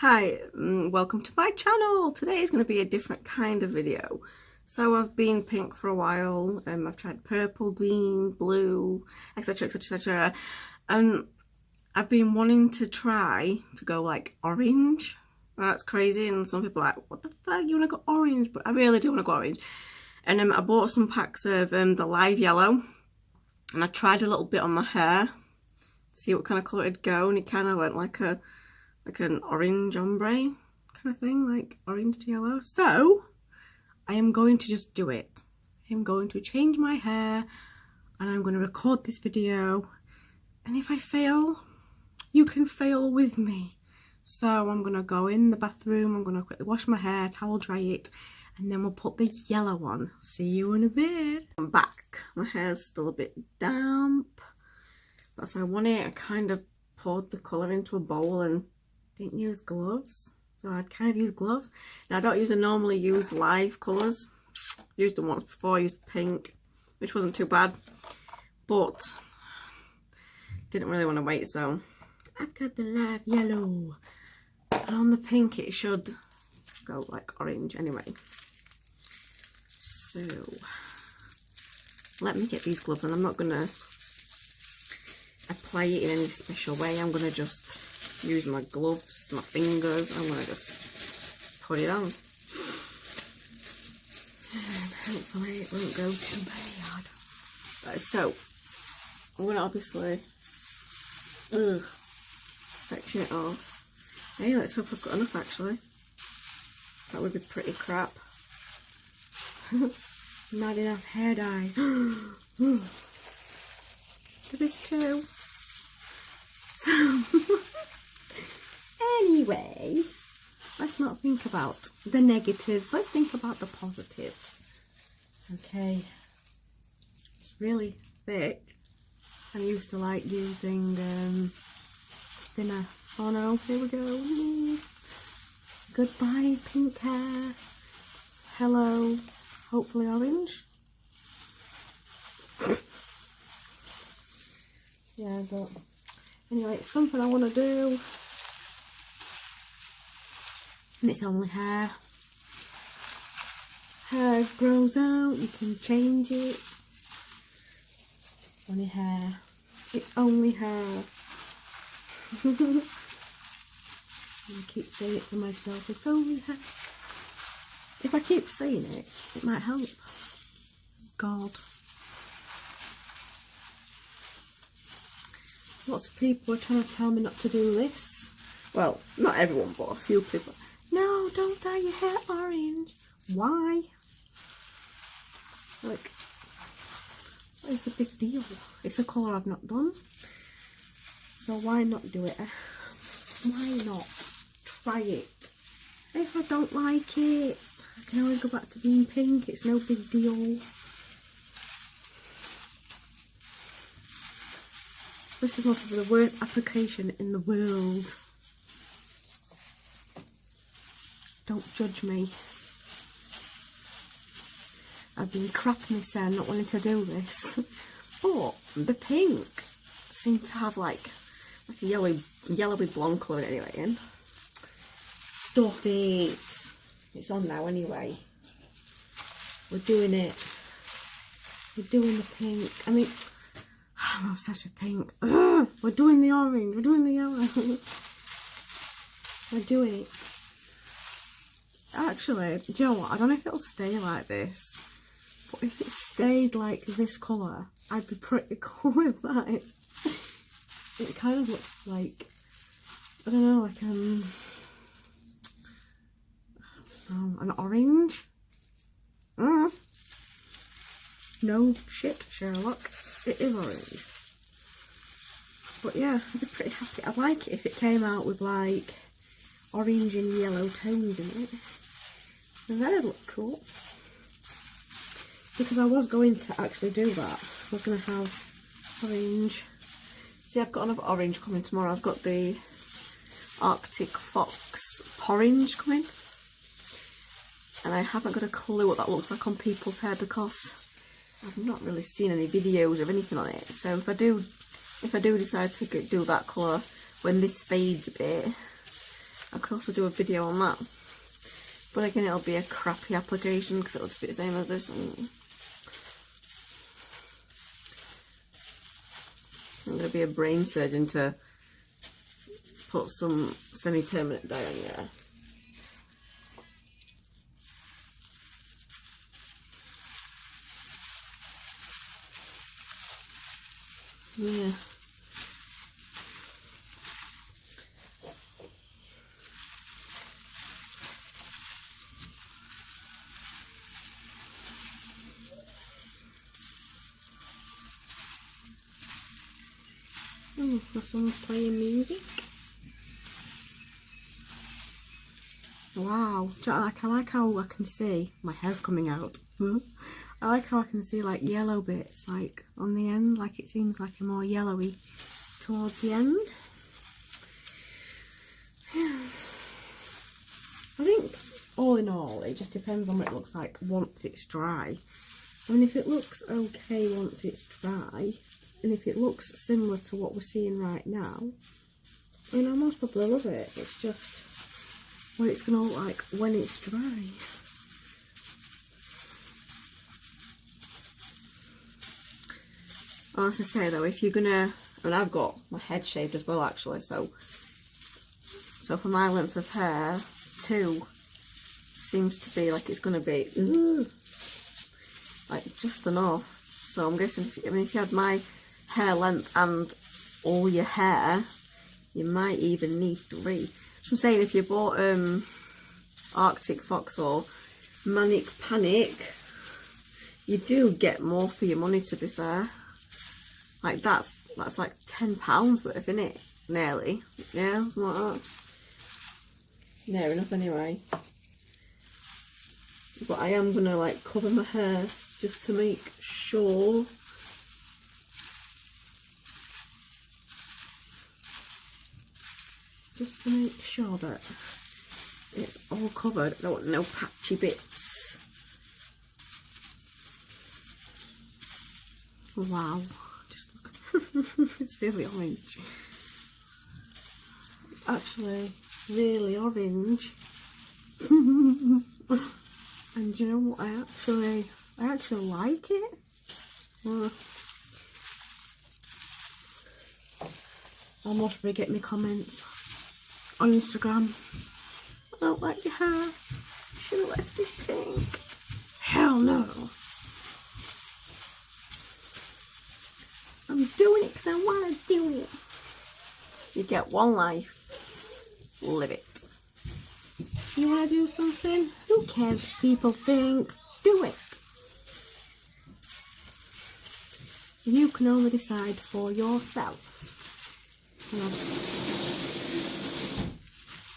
Hi, welcome to my channel. Today is going to be a different kind of video. So I've been pink for a while, I've tried purple, green, blue, etc, etc, etc, and I've been wanting to try to go like orange. That's crazy, and some people are like, what the fuck, you want to go orange? But I really do want to go orange. And I bought some packs of the live yellow, and I tried a little bit on my hair, see what kind of colour it'd go, and it kind of went like an orange ombre kind of thing, like orange to yellow. So I am going to just do it. I am going to change my hair and I'm going to record this video, and if I fail, you can fail with me. So I'm going to go in the bathroom, I'm going to quickly wash my hair, towel dry it, and then we'll put the yellow on. See you in a bit. I'm back. My hair's still a bit damp. That's how I want it. I kind of poured the colour into a bowl and didn't use gloves, so I'd kind of use gloves. Now I don't normally use live colours. Used them once before. I used pink, which wasn't too bad, but didn't really want to wait, so I've got the live yellow, and on the pink it should go like orange anyway. So let me get these gloves, and I'm not gonna apply it in any special way. I'm gonna just use my gloves, my fingers. I'm gonna just put it on, and hopefully it won't go too bad. Right, so I'm gonna obviously section it off. Hey, let's hope I've got enough. Actually, that would be pretty crap. Not enough hair dye. There is too. So anyway, let's not think about the negatives, let's think about the positives. Okay, it's really thick. I'm used to like using thinner. Oh no, here we go. Goodbye pink hair. Hello, hopefully orange. Yeah, but anyway, it's something I want to do, and it's only hair. Hair grows out, you can change it. Only hair. It's only hair. I keep saying it to myself, it's only hair. If I keep saying it, it might help. God. Lots of people are trying to tell me not to do this. Well, not everyone, but a few people. No, don't dye your hair orange. Why? Like, what is the big deal? It's a colour I've not done. So why not do it? Why not? Try it. If I don't like it, I can always go back to being pink. It's no big deal. This is must be the worst application in the world. Don't judge me. I've been crapping this hair, not wanting to do this. But the pink seemed to have like a yellowy blonde colour anyway in. Stuff it. It's on now anyway. We're doing it. We're doing the pink. I mean, I'm obsessed with pink. Ugh, we're doing the orange. We're doing the yellow. We're doing it. Actually, do you know what? I don't know if it'll stay like this, but if it stayed like this colour, I'd be pretty cool with that. It kind of looks like, I don't know, like an orange. No shit, Sherlock. It is orange. But yeah, I'd be pretty happy. I'd like it if it came out with like orange and yellow tones in it. And that'd look cool. Because I was going to actually do that. I was going to have orange. See, I've got another orange coming tomorrow. I've got the Arctic Fox Porrange coming. And I haven't got a clue what that looks like on people's hair because I've not really seen any videos or anything on it. So if I do decide to do that colour when this fades a bit, I could also do a video on that. But again, it'll be a crappy application because it'll just be the same as this. I'm going to be a brain surgeon to put some semi-permanent dye on your hair. Yeah. Oh, my son's playing music. Wow, I like how I can see my hair's coming out. I like how I can see like yellow bits like on the end, like it seems like a more yellowy towards the end. I think all in all it just depends on what it looks like once it's dry. I mean, if it looks okay once it's dry, and if it looks similar to what we're seeing right now, I mean, I'll most probably love it. It's just what it's going to look like when it's dry. I want to say though, if you're going to, and I've got my head shaved as well actually, so for my length of hair, 2 seems to be like it's going to be like just enough. So I'm guessing, if you had my hair length and all your hair, you might even need 3. So I'm saying, if you bought Arctic Fox or Manic Panic, you do get more for your money, to be fair. Like that's like £10 worth, isn't it? Nearly. Yeah, something like that. Near enough anyway. But I am gonna like cover my hair just to make sure. Just to make sure that it's all covered. I don't want no patchy bits. Wow, just look. It's really orange. It's actually really orange. And you know what, I actually like it. I'll most probably get me comments on Instagram. I don't like your hair. You should have left it pink. Hell no. I'm doing it because I want to do it. You get one life. Live it. You want to do something? Who cares what people think? Do it. You can only decide for yourself.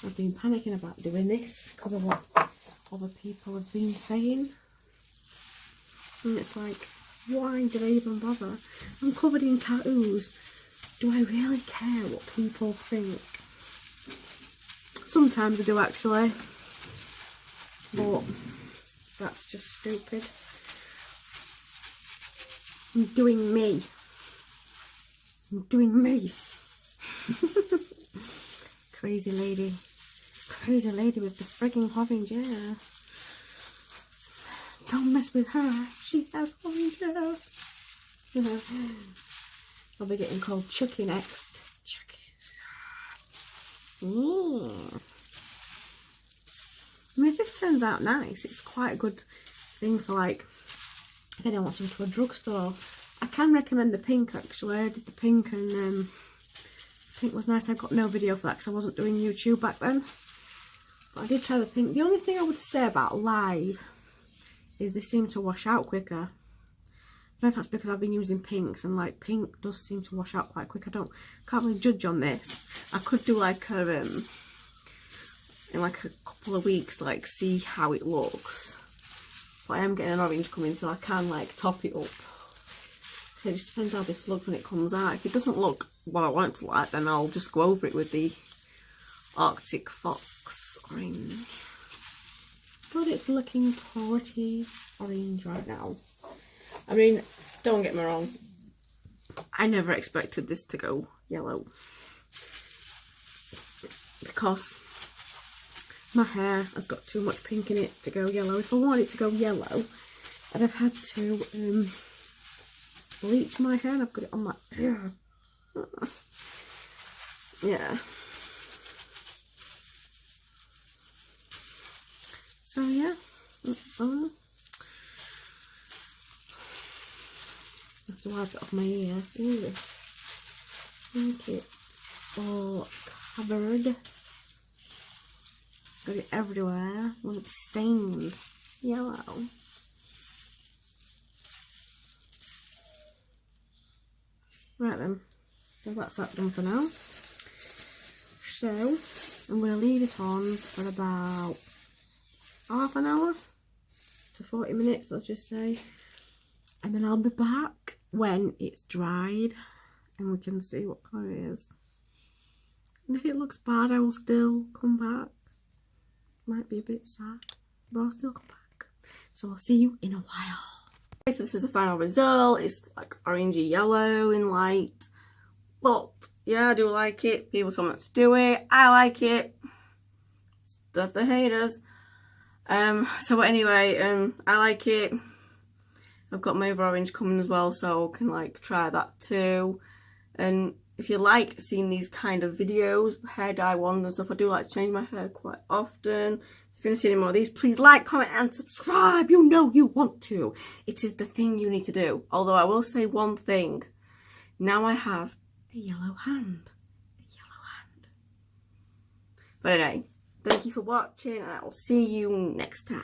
I've been panicking about doing this because of what other people have been saying. And it's like, why do they even bother? I'm covered in tattoos. Do I really care what people think? Sometimes I do actually. But that's just stupid. I'm doing me. I'm doing me. Crazy lady. Crazy lady with the frigging orange hair. Don't mess with her. She has orange hair. I'll be getting called Chucky next. Chucky. I mean, if this turns out nice, it's quite a good thing for, like, if anyone wants to go to a drugstore. I can recommend the pink, actually. I did the pink, and pink was nice. I got no video for that because I wasn't doing YouTube back then. But I did try the pink. The only thing I would say about live is they seem to wash out quicker. I don't know if that's because I've been using pinks, and like pink does seem to wash out quite quick. Can't really judge on this. I could do like a in like a couple of weeks, like see how it looks. But I am getting an orange coming, so I can like top it up. So it just depends how this looks when it comes out. If it doesn't look what I want it to look like, then I'll just go over it with the Arctic Fox orange. But it's looking pretty orange right now. I mean, don't get me wrong, I never expected this to go yellow. Because My hair has got too much pink in it to go yellow. If I wanted it to go yellow, I'd have had to bleach my hair, and I've got it on my ear. Yeah. So yeah, that's all. I have to wipe it off my ear. Ooh. Make it all covered. Got it everywhere. Want it stained yellow. Right then, so that's that done for now. So I'm going to leave it on for about half an hour to 40 minutes, let's just say, and then I'll be back when it's dried and we can see what colour it is. And if it looks bad, I will still come back. Might be a bit sad, but I'll still come back. So I'll see you in a while. Okay, so this is the final result. It's like orangey yellow in light, but yeah, I do like it. People tell me not to do it. I like it. Stuff the haters. So anyway, I like it. I've got my other orange coming as well, so I can like try that too. And if you like seeing these kind of videos, hair dye ones and stuff, I do like to change my hair quite often. If you want to see any more of these, please like, comment and subscribe. You know you want to. It is the thing you need to do. Although I will say one thing. Now I have a yellow hand. A yellow hand. But anyway, thank you for watching and I will see you next time.